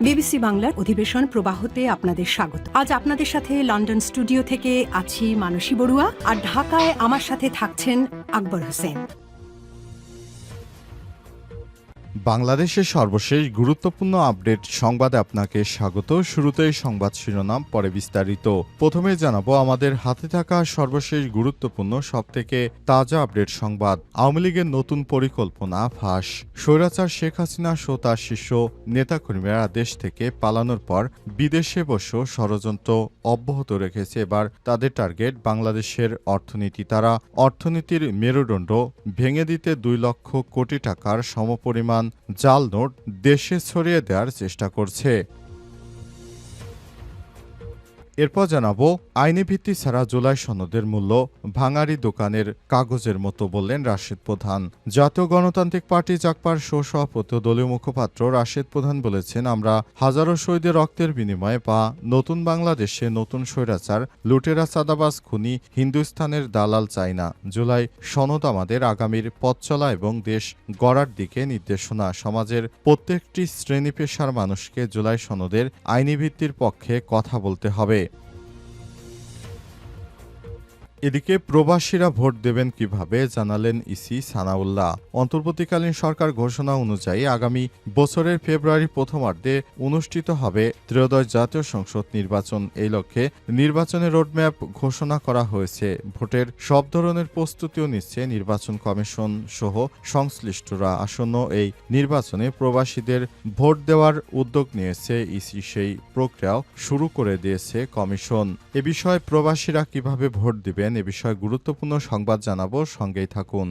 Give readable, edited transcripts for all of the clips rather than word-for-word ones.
BBC বাংলার অধিবেশন প্রবাহতে আপনাদের স্বাগত। আজ আপনাদের সাথে লন্ডন স্টুডিও থেকে আছি মানসী বড়ুয়া, আর ঢাকায় আমার সাথে থাকছেন আকবর হোসেন। বাংলাদেশের সর্বশেষ গুরুত্বপূর্ণ আপডেট সংবাদে আপনাকে স্বাগত। শুরুতেই সংবাদ শিরোনাম, পরে বিস্তারিত। প্রথমে জানাবো আমাদের হাতে থাকা সর্বশেষ গুরুত্বপূর্ণ সবথেকে তাজা আপডেট সংবাদ। আওয়ামী লীগের নতুন পরিকল্পনা ফাঁস। স্বৈরাচার শেখ হাসিনা সহ তার শীর্ষ নেতাকর্মীরা দেশ থেকে পালানোর পর বিদেশে বসেও ষড়যন্ত্র অব্যাহত রেখেছে। এবার তাদের টার্গেট বাংলাদেশের অর্থনীতি। তারা অর্থনীতির মেরুদণ্ড ভেঙে দিতে 2 লক্ষ কোটি টাকার সমপরিমাণ জাল নোট দেশে ছড়িয়ে দেওয়ার চেষ্টা করছে। এরপর জানাবো আইনি ভিত্তি ছাড়া জুলাই সনদের মূল্য ভাঙারি দোকানের কাগজের মতো, বললেন রাশেদ প্রধান। জাতীয় গণতান্ত্রিক পার্টি জাগপার সহ-সভাপতি ও দলীয় মুখপাত্র রাশেদ প্রধান বলেছেন, আমরা হাজারো শহীদের রক্তের বিনিময়ে বা নতুন বাংলাদেশে নতুন স্বৈরাচার, লুটেরা, চাঁদাবাজ, খুনি, হিন্দুস্তানের দালাল চাই না। জুলাই সনদ আমাদের আগামীর পথ চলা এবং দেশ গড়ার দিকে নির্দেশনা। সমাজের প্রত্যেকটি শ্রেণী পেশার মানুষকে জুলাই সনদের আইনি ভিত্তির পক্ষে কথা বলতে হবে। এদিকে প্রবাসীরা ভোট দেবেন কিভাবে জানালেন ইসি সানাউল্লাহ। অন্তর্বর্তীকালীন সরকার ঘোষণা অনুযায়ী আগামী বছরের ফেব্রুয়ারি প্রথমার্ধে অনুষ্ঠিত হবে ত্রয়োদশ জাতীয় সংসদ নির্বাচন। এই লক্ষ্যে নির্বাচনের রোডম্যাপ ঘোষণা করা হয়েছে। ভোটের সব ধরনের প্রস্তুতিও নিচ্ছে নির্বাচন কমিশন সহ সংশ্লিষ্টরা। আসন্ন এই নির্বাচনে প্রবাসীদের ভোট দেওয়ার উদ্যোগ নিয়েছে ইসি, সেই প্রক্রিয়াও শুরু করে দিয়েছে কমিশন। এ বিষয়ে প্রবাসীরা কিভাবে ভোট দিবেন এ বিষয়ে গুরুত্বপূর্ণ সংবাদ জানাবো, সঙ্গেই থাকুন।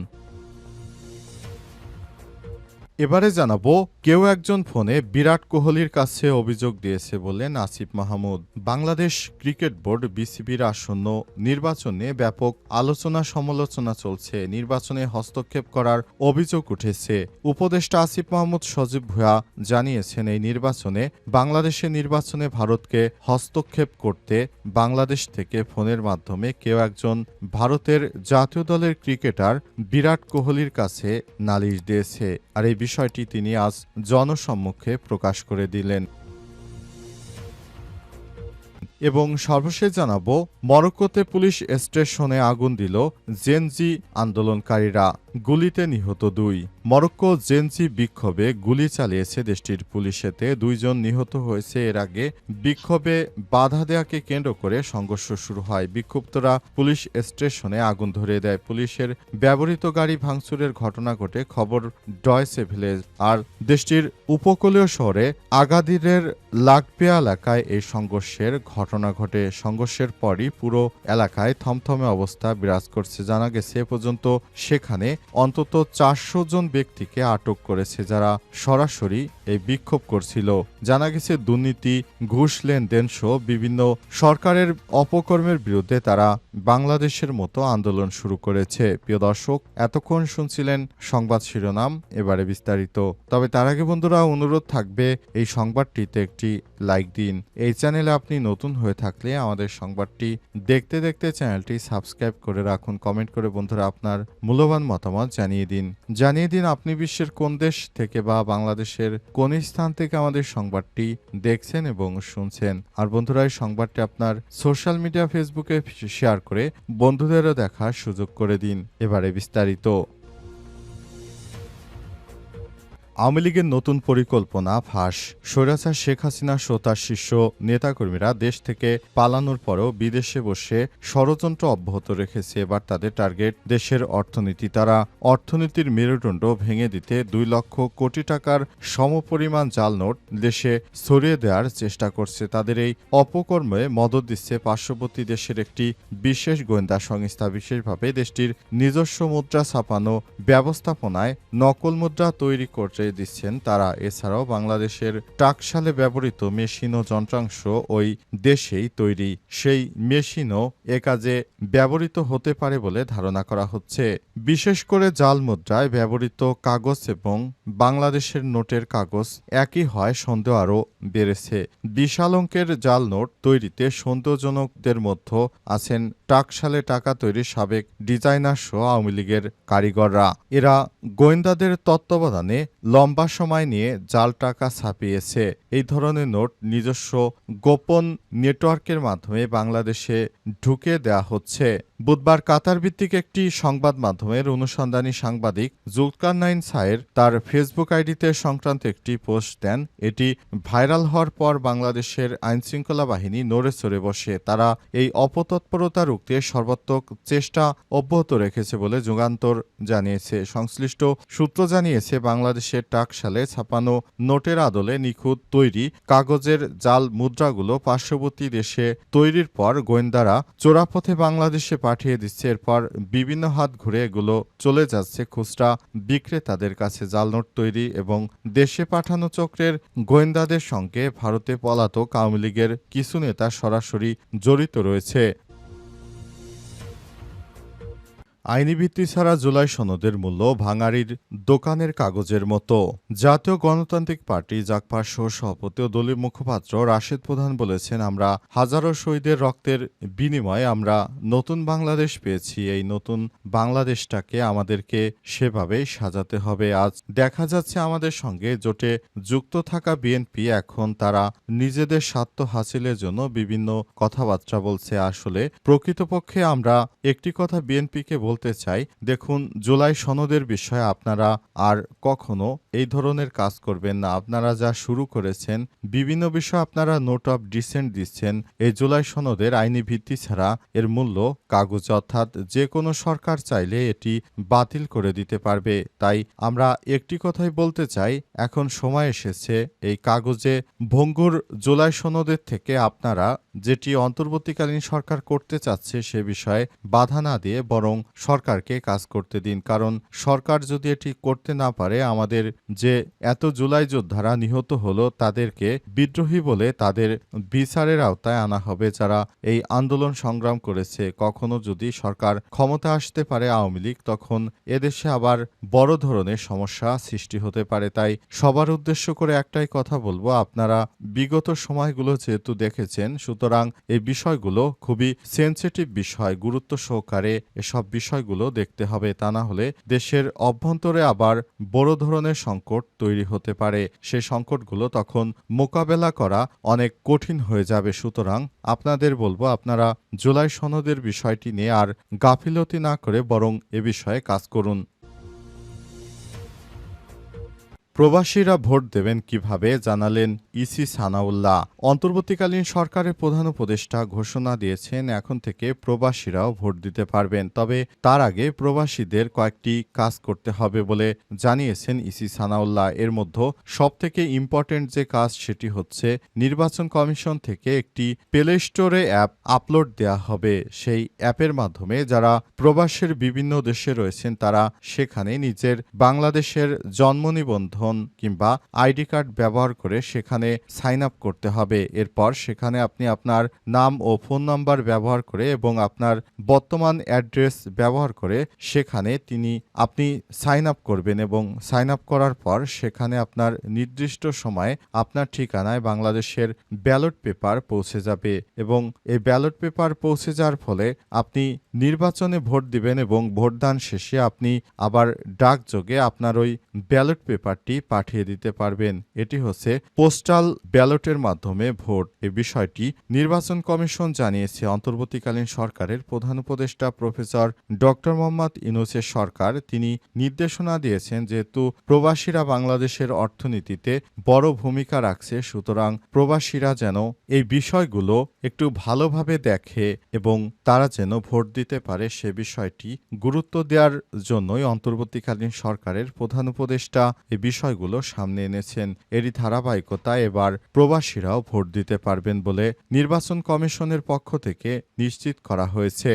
এবারে জানাবো কেউ একজন ফোনে বিরাট কোহলির কাছে অভিযোগ দিয়েছে বললেন আসিফ মাহমুদ। বাংলাদেশ ক্রিকেট বোর্ড বিসিবির আসন্ন নির্বাচনে ব্যাপক আলোচনা সমালোচনা চলছে। নির্বাচনে হস্তক্ষেপ করার অভিযোগ উঠেছে। উপদেষ্টা আসিফ মাহমুদ সজীব ভুঁইয়া জানিয়েছেন, এই নির্বাচনে বাংলাদেশের নির্বাচনে ভারতকে হস্তক্ষেপ করতে বাংলাদেশ থেকে ফোনের মাধ্যমে কেউ একজন ভারতের জাতীয় দলের ক্রিকেটার বিরাট কোহলির কাছে নালিশ দিয়েছে। আর এই বিষয়টি তিনি আজ জনসম্মুখে প্রকাশ করে দিলেন। এবং সর্বশেষ জানাবো মরক্কোতে পুলিশ স্টেশনে আগুন দিল জেনজি আন্দোলনকারীরা, গুলিতে নিহত 2। মরক্কো জেনজি বিক্ষোভে গুলি চালিয়েছে দেশটির পুলিশ, এতে 2 জন নিহত হয়েছে। এর আগে বিক্ষোভে বাধা দেওয়াকে কেন্দ্র করে সংঘর্ষ শুরু হয়। বিক্ষুব্ধরা পুলিশ স্টেশনে আগুন ধরিয়ে দেয়। পুলিশের ব্যবহৃত গাড়ি ভাঙচুরের ঘটনা ঘটে খবর ডয়চে ভেলে। আর দেশটির উপকূলীয় শহরে আগাদিরের লাগপিয়া এলাকায় এই সংঘর্ষের ঘটনা ঘটে। সংঘর্ষের পরই পুরো এলাকায় থমথমে অবস্থা বিরাজ করছে। জানা গেছে এ পর্যন্ত সেখানে অন্তত 400 জন ব্যক্তিকে আটক করেছে যারা সরাসরি এই বিক্ষোভ করছিল। জানা গেছে দুর্নীতি, ঘুষ লেনদেন সহ বিভিন্ন সরকারের অপকর্মের বিরুদ্ধে তারা বাংলাদেশের মতো আন্দোলন শুরু করেছে। প্রিয় দর্শক, এতক্ষণ শুনছিলেন সংবাদ শিরোনাম, এবারে বিস্তারিত। তবে তার আগে বন্ধুরা অনুরোধ থাকবে এই সংবাদটিতে একটি লাইক দিন। এই চ্যানেলে আপনি নতুন হয়ে থাকলে আমাদের সংবাদটি দেখতে দেখতে চ্যানেলটি সাবস্ক্রাইব করে রাখুন। কমেন্ট করে বন্ধুরা আপনার মূল্যবান মতামত জানিয়ে দিন আপনি বিশ্বের কোন দেশ থেকে বা বাংলাদেশের কোন স্থান থেকে আমাদের সংবাদটি দেখছেন এবং শুনছেন। আর বন্ধুরা এই সংবাদটি আপনার সোশ্যাল মিডিয়া ফেসবুকে শেয়ার করে বন্ধুদেরও দেখার সুযোগ করে দিন। এবারে বিস্তারিত। আওয়ামী লীগের নতুন পরিকল্পনা ফাঁস। স্বৈরাচার শেখ হাসিনা সহ তার শীর্ষ নেতাকর্মীরা দেশ থেকে পালানোর পরেও বিদেশে বসে ষড়যন্ত্র অব্যাহত রেখেছে। এবার তাদের টার্গেট দেশের অর্থনীতি। তারা অর্থনীতির মেরুদণ্ড ভেঙে দিতে 2 লক্ষ কোটি টাকার সমপরিমাণ জাল নোট দেশে ছড়িয়ে দেওয়ার চেষ্টা করছে। তাদের এই অপকর্মে মদত দিচ্ছে পার্শ্ববর্তী দেশের একটি বিশেষ গোয়েন্দা সংস্থা। বিশেষভাবে দেশটির নিজস্ব মুদ্রা ছাপানো ব্যবস্থাপনায় নকল মুদ্রা তৈরি করতে দিচ্ছেন তারা। এছাড়াও বাংলাদেশের টাকশালে ব্যবহৃত মেশিন ও যন্ত্রাংশ ওই দেশেই তৈরি। সেই মেশিনও এ কাজে ব্যবহৃত হতে পারে বলে ধারণা করা হচ্ছে। বিশেষ করে জাল মুদ্রায় ব্যবহৃত কাগজ এবং বাংলাদেশের নোটের কাগজ একই হয় সন্দেহ আরও বেড়েছে। বিশাল অঙ্কের জাল নোট তৈরিতে সন্দেহজনকদের মধ্যে আছেন টাকশালে টাকা তৈরির সাবেক ডিজাইনার সহ আওয়ামী লীগের কারিগররা। এরা গোয়েন্দাদের তত্ত্বাবধানে লম্বা সময় নিয়ে জাল টাকা ছাপিয়েছে। এই ধরনের নোট নিজস্ব গোপন নেটওয়ার্কের মাধ্যমে বাংলাদেশে ঢুকে দেয়া হচ্ছে। বুধবার কাতার ভিত্তিক একটি সংবাদ মাধ্যমের অনুসন্ধানী সাংবাদিক জুলকারনাইন সায়ের তার ফেসবুক আইডিতে সংক্রান্ত একটি পোস্ট দেন। এটি ভাইরাল হওয়ার পর বাংলাদেশের আইনশৃঙ্খলা বাহিনী নড়ে চড়ে বসে। তারা এই অপতৎপরতা রুখতে সর্বাত্মক চেষ্টা অব্যাহত রেখেছে বলে যুগান্তর জানিয়েছে। সংশ্লিষ্ট সূত্র জানিয়েছে, বাংলাদেশের টাকশালে ছাপানো নোটের আদলে নিখুঁত তৈরি কাগজের জাল মুদ্রাগুলো পার্শ্ববর্তী দেশে তৈরির পর গোয়েন্দারা চোরাপথে বাংলাদেশে পাঠিয়ে দিচ্ছে। এরপর বিভিন্ন হাত ঘুরে এগুলো চলে যাচ্ছে খুচরা বিক্রেতাদের কাছে। জাল নোট তৈরি এবং দেশে পাঠানো চক্রের গোয়েন্দাদের সঙ্গে ভারতে পলাতক আওয়ামী লীগের কিছু নেতা সরাসরি জড়িত রয়েছে। আইনি ভিত্তি ছাড়া জুলাই সনদের মূল্য ভাঙাড়ির দোকানের কাগজের মতো। জাতীয় গণতান্ত্রিক পার্টি জাগপার সভাপতি ও দলীয় মুখপাত্র রাশেদ প্রধান বলেছেন, আমরা হাজারো শহীদের রক্তের বিনিময়ে আমরা নতুন বাংলাদেশ পেয়েছি। এই নতুন বাংলাদেশটাকে আমাদেরকে সেভাবেই সাজাতে হবে। আজ দেখা যাচ্ছে আমাদের সঙ্গে জোটে যুক্ত থাকা বিএনপি এখন তারা নিজেদের স্বার্থ হাসিলের জন্য বিভিন্ন কথাবার্তা বলছে। আসলে প্রকৃতপক্ষে আমরা একটি কথা বিএনপিকে বলতে চাই, দেখুন, জুলাই সনদের বিষয়ে আপনারা আর কখনো এই ধরনের কাজ করবেন না। আপনারা যা শুরু করেছেন, বিভিন্ন বিষয়ে আপনারা নোট অফ ডিসেন্ট দিচ্ছেন। এই জুলাই সনদের আইনি ভিত্তি ছাড়া এর মূল্য কাগজ, অর্থাৎ যে কোনো সরকার চাইলে এটি বাতিল করে দিতে পারবে। তাই আমরা একটি কথাই বলতে চাই, এখন সময় এসেছে এই কাগজে ভঙ্গুর জুলাই সনদের থেকে আপনারা যেটি অন্তর্বর্তীকালীন সরকার করতে চাচ্ছে সে বিষয়ে বাধা না দিয়ে বরং সরকারকে কাজ করতে দিন। কারণ সরকার যদি এটি করতে না পারে, আমাদের যে এত জুলাই যোদ্ধারা নিহত হলো তাদেরকে বিদ্রোহী বলে তাদের বিচারের আওতায় আনা হবে, যারা এই আন্দোলন সংগ্রাম করেছে। কখনো যদি সরকার ক্ষমতা আসতে পারে আওয়ামী লীগ, তখন এদেশে আবার বড় ধরনের সমস্যা সৃষ্টি হতে পারে। তাই সবার উদ্দেশ্য করে একটাই কথা বলবো, আপনারা বিগত সময়গুলো যেহেতু দেখেছেন, সুতরাং এই বিষয়গুলো খুবই সেনসিটিভ বিষয়, গুরুত্ব সহকারে এসব বিষয়গুলো দেখতে হবে। তা না হলে দেশের অভ্যন্তরে আবার বড় ধরনের সংকট তৈরি হতে পারে। সেই সংকটগুলো তখন মোকাবেলা করা অনেক কঠিন হয়ে যাবে। সুতরাং আপনাদের বলবো, আপনারা জুলাই সনদের বিষয়টি নিয়ে আর গাফিলতি না করে বরং এ বিষয়ে কাজ করুন। প্রবাসীরা ভোট দেবেন কিভাবে, জানালেন ইসি সানাউল্লাহ। অন্তর্বর্তীকালীন সরকারের প্রধান উপদেষ্টা ঘোষণা দিয়েছেন, এখন থেকে প্রবাসীরাও ভোট দিতে পারবেন। তবে তার আগে প্রবাসীদের কয়েকটি কাজ করতে হবে বলে জানিয়েছেন ইসি সানাউল্লাহ। এর মধ্যে সবথেকে ইম্পর্টেন্ট যে কাজ সেটি হচ্ছে নির্বাচন কমিশন থেকে একটি প্লে স্টোরে অ্যাপ আপলোড দেয়া হবে। সেই অ্যাপের মাধ্যমে যারা প্রবাসের বিভিন্ন দেশে রয়েছেন তারা সেখানে নিজের বাংলাদেশের জন্ম নিবন্ধন কিংবা আইডি কার্ড ব্যবহার করে সেখানে সাইন আপ করতে হবে। এরপর সেখানে আপনি আপনার নাম ও ফোন নাম্বার ব্যবহার করে এবং আপনার বর্তমান অ্যাড্রেস ব্যবহার করে সেখানে আপনি সাইন আপ করবেন এবং সাইন আপ করার পর সেখানে আপনার নির্দিষ্ট সময়ে আপনার ঠিকানায় বাংলাদেশের ব্যালট পেপার পৌঁছে যাবে এবং এই ব্যালট পেপার পৌঁছে যাওয়ার ফলে আপনি নির্বাচনে ভোট দিবেন এবং ভোটদান শেষে আপনি আবার ডাকযোগে আপনার ওই ব্যালট পেপারটি পাঠিয়ে দিতে পারবেন। এটি হচ্ছে পোস্টাল ব্যালটের মাধ্যমে ভোট। এই বিষয়টি নির্বাচন কমিশন জানিয়েছে। অন্তর্বর্তীকালীন সরকারের প্রধান উপদেষ্টা প্রফেসর ডক্টর মোহাম্মদ ইউনূসের সরকার তিনি নির্দেশনা দিয়েছেন, যেহেতু প্রবাসীরা বাংলাদেশের অর্থনীতিতে বড় ভূমিকা রাখছে, সুতরাং প্রবাসীরা যেন এই বিষয়গুলো একটু ভালোভাবে দেখে এবং তারা যেন ভোট দিতে পারে সে বিষয়টি গুরুত্ব দেওয়ার জন্যই অন্তর্বর্তীকালীন সরকারের প্রধান উপদেষ্টা এই বিষয়গুলো সামনে এনেছেন। এরই ধারাবাহিকতায় এবার প্রবাসীরাও ভোট দিতে পারবেন বলে নির্বাচন কমিশনের পক্ষ থেকে নিশ্চিত করা হয়েছে।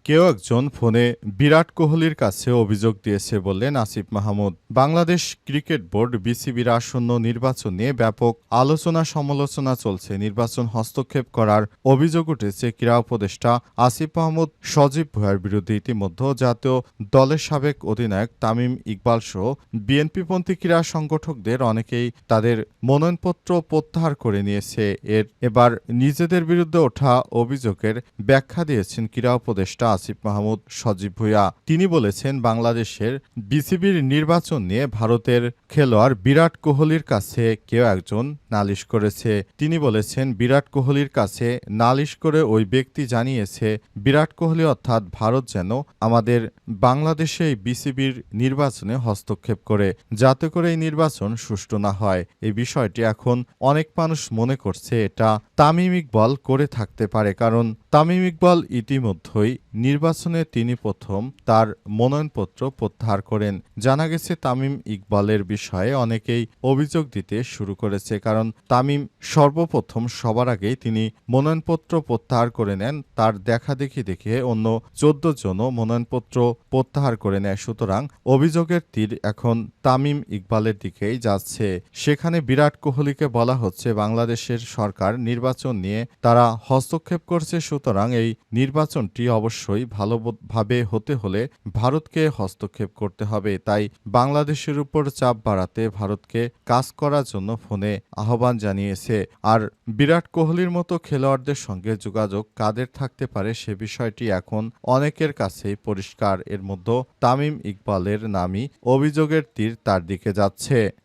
কেউ একজন ফোনে বিরাট কোহলির কাছে অভিযোগ দিয়েছে বললেন আসিফ মাহমুদ। বাংলাদেশ ক্রিকেট বোর্ড বিসিবির আসন্ন নির্বাচন নিয়ে ব্যাপক আলোচনা সমালোচনা চলছে। নির্বাচন হস্তক্ষেপ করার অভিযোগ উঠেছে ক্রীড়া উপদেষ্টা আসিফ মাহমুদ সজীব ভুঁইয়ার বিরুদ্ধে। ইতিমধ্যে জাতীয় দলের সাবেক অধিনায়ক তামিম ইকবাল সহ বিএনপিপন্থী ক্রীড়া সংগঠকদের অনেকেই তাদের মনোনয়নপত্র প্রত্যাহার করে নিয়েছে। এবার নিজেদের বিরুদ্ধে ওঠা অভিযোগের ব্যাখ্যা দিয়েছেন ক্রীড়া উপদেষ্টা আসিফ মাহমুদ সজীব ভুঁইয়া। তিনি বলেছেন, বাংলাদেশের বিসিবির নির্বাচন নিয়ে ভারতের খেলোয়াড় বিরাট কোহলির কাছে কেউ একজন নালিশ করেছে। তিনি বলেছেন, বিরাট কোহলির কাছে নালিশ করে ওই ব্যক্তি জানিয়েছে বিরাট কোহলি অর্থাৎ ভারত যেন আমাদের বাংলাদেশে বিসিবির নির্বাচনে হস্তক্ষেপ করে, যাতে করে এই নির্বাচন সুষ্ঠু না হয়। এই বিষয়টি এখন অনেক মানুষ মনে করছে এটা তামিম ইকবাল করে থাকতে পারে, কারণ তামিম ইকবাল ইতিমধ্যেই নির্বাচনে তিনি প্রথম তার মনোনয়নপত্র প্রত্যাহার করেন। জানা গেছে তামিম ইকবালের বিষয়ে অনেকেই অভিযোগ দিতে শুরু করেছে, কারণ তামিম সর্বপ্রথম সবার আগেই তিনি মনোনয়নপত্র প্রত্যাহার করে নেন। তার দেখাদেখি দেখে অন্য 14 জনও মনোনয়নপত্র প্রত্যাহার করে নেয়। সুতরাং অভিযোগের তীর এখন তামিম ইকবালের দিকেই যাচ্ছে। সেখানে বিরাট কোহলিকে বলা হচ্ছে বাংলাদেশের সরকার নির্বাচন নিয়ে তারা হস্তক্ষেপ করছে, সুতরাং এই নির্বাচনটি অবশ্যই ভালোভাবে হতে হলে ভারতকে হস্তক্ষেপ করতে হবে। তাই বাংলাদেশের উপর চাপ বাড়াতে ভারতকে কাজ করার জন্য ফোনে আহ্বান জানিয়েছে। আর বিরাট কোহলির মতো খেলোয়াড়দের সঙ্গে যোগাযোগ কাদের থাকতে পারে সে বিষয়টি এখন অনেকের কাছেই পরিষ্কার। এর মধ্যে তামিম ইকবালের নামই অভিযোগের তীর তার দিকে যাচ্ছে।